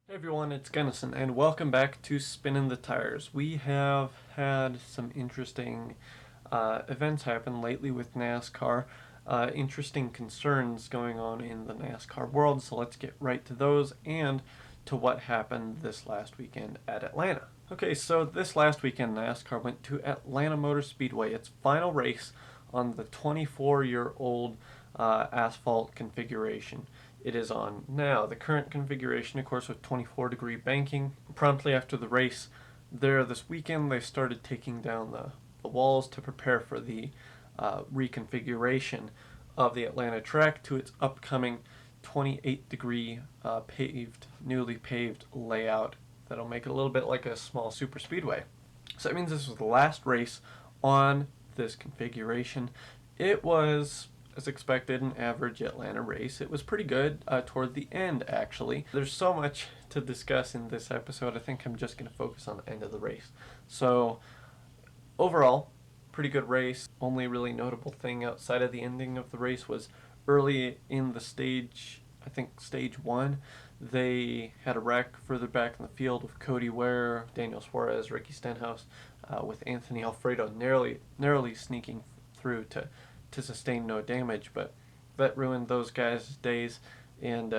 Hey everyone, it's Gunnison, and welcome back to Spinning the Tires. We have had some interesting events happen lately with NASCAR, interesting concerns going on in the NASCAR world, so let's get right to those and to what happened this last weekend at Atlanta. Okay, so this last weekend NASCAR went to Atlanta Motor Speedway, its final race on the 24-year-old asphalt configuration it is on now. The current configuration, of course, with 24-degree banking. Promptly after the race there this weekend, they started taking down the walls to prepare for the reconfiguration of the Atlanta track to its upcoming 28-degree newly paved layout that'll make it a little bit like a small super speedway. So that means this was the last race on this configuration. It was, as expected, an average Atlanta race. It was pretty good toward the end, actually. There's so much to discuss in this episode. I think I'm just going to focus on the end of the race. So, overall, pretty good race. Only really notable thing outside of the ending of the race was early in the stage, I think stage one, they had a wreck further back in the field with Cody Ware, Daniel Suarez, Ricky Stenhouse, with Anthony Alfredo narrowly sneaking through to sustain no damage, but that ruined those guys' days. And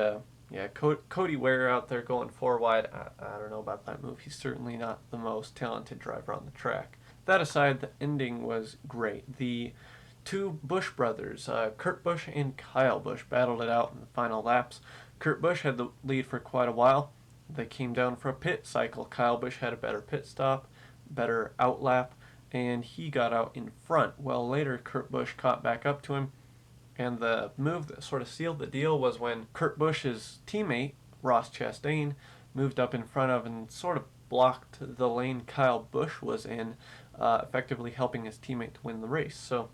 Cody Ware out there going four wide, I don't know about that move. He's certainly not the most talented driver on the track. That aside, the ending was great. The two Busch brothers, Kurt Busch and Kyle Busch, battled it out in the final laps. Kurt Busch had the lead for quite a while. They came down for a pit cycle. Kyle Busch had a better pit stop, better outlap, and he got out in front. Well, later Kurt Busch caught back up to him, and the move that sort of sealed the deal was when Kurt Busch's teammate, Ross Chastain, moved up in front of and sort of blocked the lane Kyle Busch was in, effectively helping his teammate to win the race. So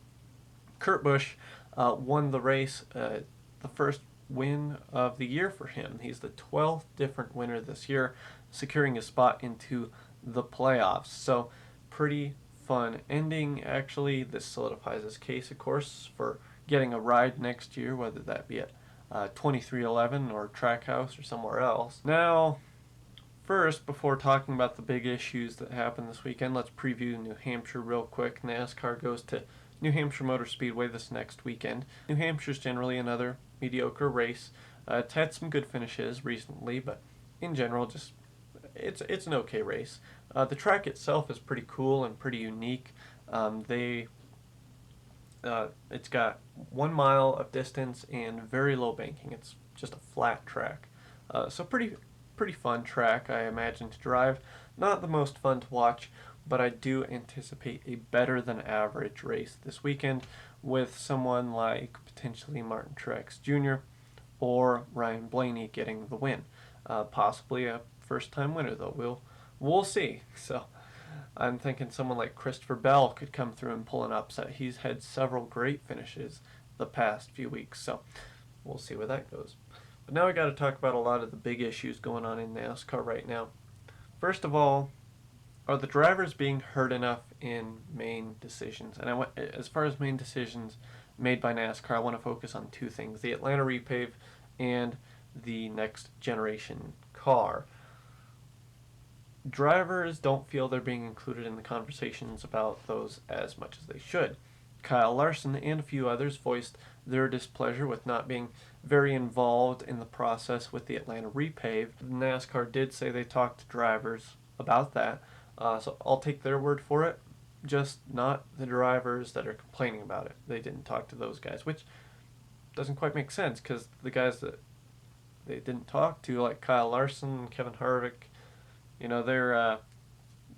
Kurt Busch won the race, the first win of the year for him. He's the 12th different winner this year, securing a spot into the playoffs. So pretty fun ending, actually. This solidifies his case, of course, for getting a ride next year, whether that be at 2311 or Trackhouse or somewhere else. Now, first, before talking about the big issues that happened this weekend, let's preview New Hampshire real quick. NASCAR goes to New Hampshire Motor Speedway this next weekend. New Hampshire's generally another mediocre race. It's had some good finishes recently, but in general, just it's an okay race. The track itself is pretty cool and pretty unique. It's got 1 mile of distance and very low banking. It's just a flat track, so pretty fun track, I imagine, to drive. Not the most fun to watch, but I do anticipate a better than average race this weekend with someone like potentially Martin Truex Jr. or Ryan Blaney getting the win. Possibly a first-time winner, though. We'll see. So I'm thinking someone like Christopher Bell could come through and pull an upset. He's had several great finishes the past few weeks, so we'll see where that goes. But now we got to talk about a lot of the big issues going on in NASCAR right now. First of all, are the drivers being heard enough in main decisions? And as far as main decisions made by NASCAR, I want to focus on two things: the Atlanta repave and the next generation car. Drivers don't feel they're being included in the conversations about those as much as they should. Kyle Larson and a few others voiced their displeasure with not being very involved in the process with the Atlanta repave. NASCAR did say they talked to drivers about that, so I'll take their word for it, just not the drivers that are complaining about it. They didn't talk to those guys, which doesn't quite make sense, because the guys that they didn't talk to, like Kyle Larson, Kevin Harvick,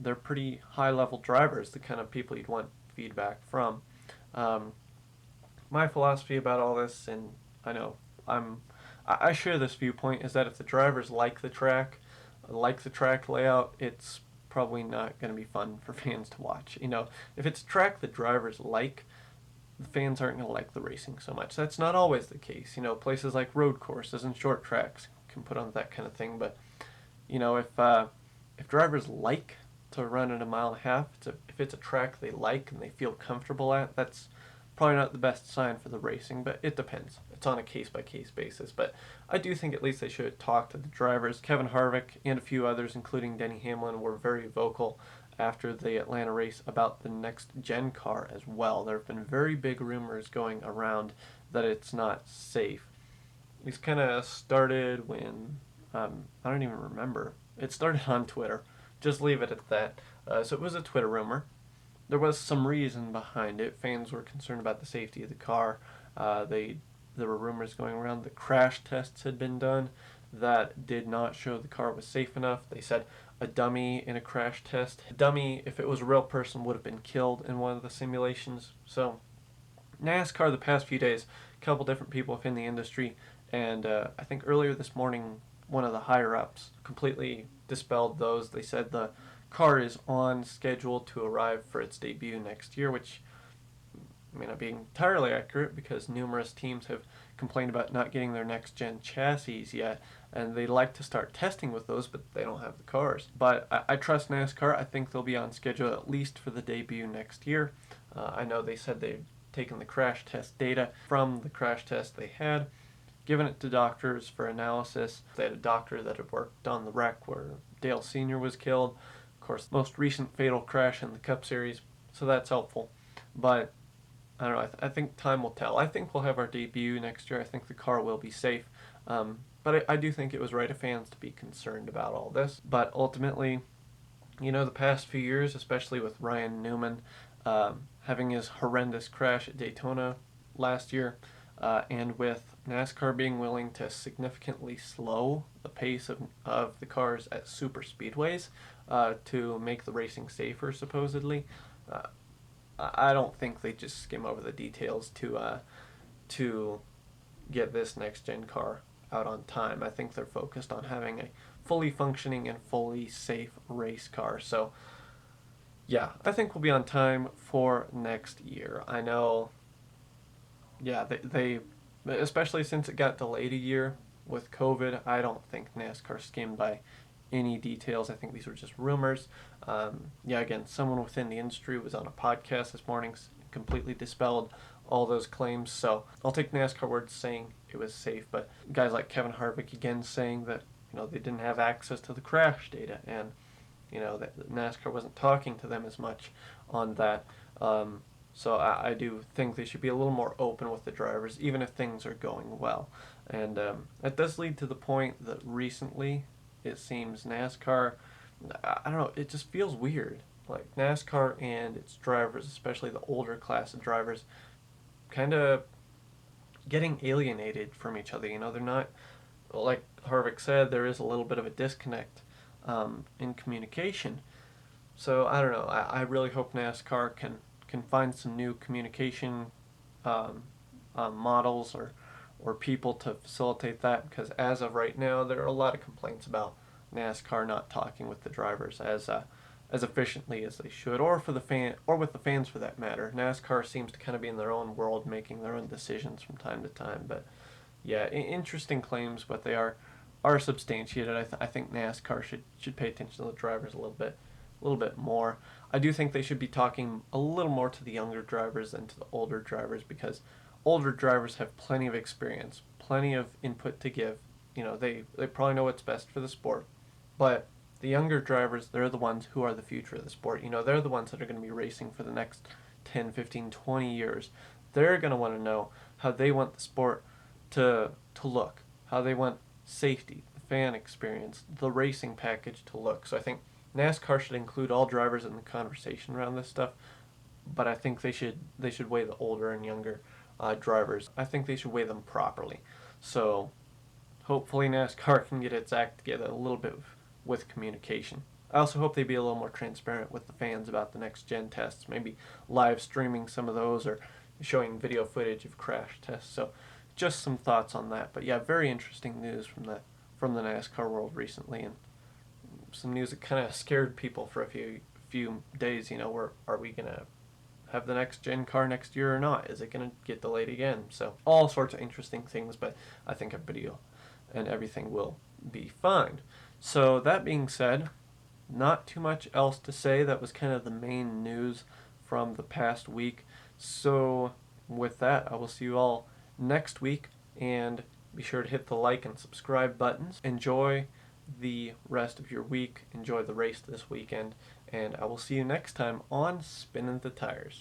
they're pretty high-level drivers, the kind of people you'd want feedback from. My philosophy about all this, and I know I share this viewpoint, is that if the drivers like the track layout, it's probably not going to be fun for fans to watch. If it's a track that drivers like, the fans aren't going to like the racing so much. That's not always the case. Places like road courses and short tracks can put on that kind of thing, but if drivers like to run at 1.5 miles, if it's a track they like and they feel comfortable at, that's probably not the best sign for the racing, but it depends. it's on a case-by-case basis. But I do think at least they should talk to the drivers. Kevin Harvick and a few others, including Denny Hamlin, were very vocal after the Atlanta race about the next gen car as well. There have been very big rumors going around that it's not safe. These kind of started when, I don't even remember. It started on Twitter. Just leave it at that. So it was a Twitter rumor. There was some reason behind it. Fans were concerned about the safety of the car. There were rumors going around that crash tests had been done that did not show the car was safe enough. They said a dummy in a crash test. A dummy, if it was a real person, would have been killed in one of the simulations. So NASCAR the past few days, a couple different people within the industry, and I think earlier this morning, one of the higher-ups completely dispelled those. They said the car is on schedule to arrive for its debut next year, which may not be entirely accurate because numerous teams have complained about not getting their next-gen chassis yet, and they'd like to start testing with those, but they don't have the cars. But I trust NASCAR. I think they'll be on schedule at least for the debut next year. I know they said they've taken the crash test data from the crash test they had, given it to doctors for analysis. They had a doctor that had worked on the wreck where Dale Sr. was killed. Of course, most recent fatal crash in the Cup Series, so that's helpful. But I don't know, I think time will tell. I think we'll have our debut next year. I think the car will be safe. But I do think it was right of fans to be concerned about all this. But ultimately, the past few years, especially with Ryan Newman having his horrendous crash at Daytona last year, and with NASCAR being willing to significantly slow the pace of the cars at super speedways to make the racing safer, supposedly, I don't think they just skim over the details to get this next-gen car out on time. I think they're focused on having a fully functioning and fully safe race car. So, yeah, I think we'll be on time for next year. I know, yeah, they especially since it got delayed a year with COVID, I don't think NASCAR skimmed by any details. I think these were just rumors. Again, someone within the industry was on a podcast this morning, completely dispelled all those claims. So I'll take NASCAR words saying it was safe, but guys like Kevin Harvick again saying that they didn't have access to the crash data, and that NASCAR wasn't talking to them as much on that. So I do think they should be a little more open with the drivers, even if things are going well. And it does lead to the point that recently it seems NASCAR, I don't know, it just feels weird. Like NASCAR and its drivers, especially the older class of drivers, kind of getting alienated from each other. They're not, like Harvick said, there is a little bit of a disconnect in communication. So I don't know. I really hope NASCAR can find some new communication models or people to facilitate that, because as of right now, there are a lot of complaints about NASCAR not talking with the drivers as efficiently as they should, or with the fans for that matter. NASCAR seems to kind of be in their own world, making their own decisions from time to time. But yeah, interesting claims, but they are substantiated. I think NASCAR should pay attention to the drivers a little bit more. I do think they should be talking a little more to the younger drivers than to the older drivers, because older drivers have plenty of experience, plenty of input to give. They probably know what's best for the sport. But the younger drivers, they're the ones who are the future of the sport. They're the ones that are going to be racing for the next 10, 15, 20 years. They're going to want to know how they want the sport to look, how they want safety, the fan experience, the racing package to look. So I think NASCAR should include all drivers in the conversation around this stuff, but I think they should weigh the older and younger drivers. I think they should weigh them properly. So hopefully NASCAR can get its act together a little bit with communication. I also hope they be a little more transparent with the fans about the next gen tests, maybe live streaming some of those or showing video footage of crash tests. So just some thoughts on that. But yeah, very interesting news from the NASCAR world recently, and some news that kind of scared people for a few days. Are we gonna have the next gen car next year or not? Is it gonna get delayed again? So all sorts of interesting things, but I think everybody and everything will be fine. So that being said, not too much else to say. That was kind of the main news from the past week. So with that, I will see you all next week and be sure to hit the like and subscribe buttons. Enjoy the rest of your week. Enjoy the race this weekend, and I will see you next time on Spinning the Tires.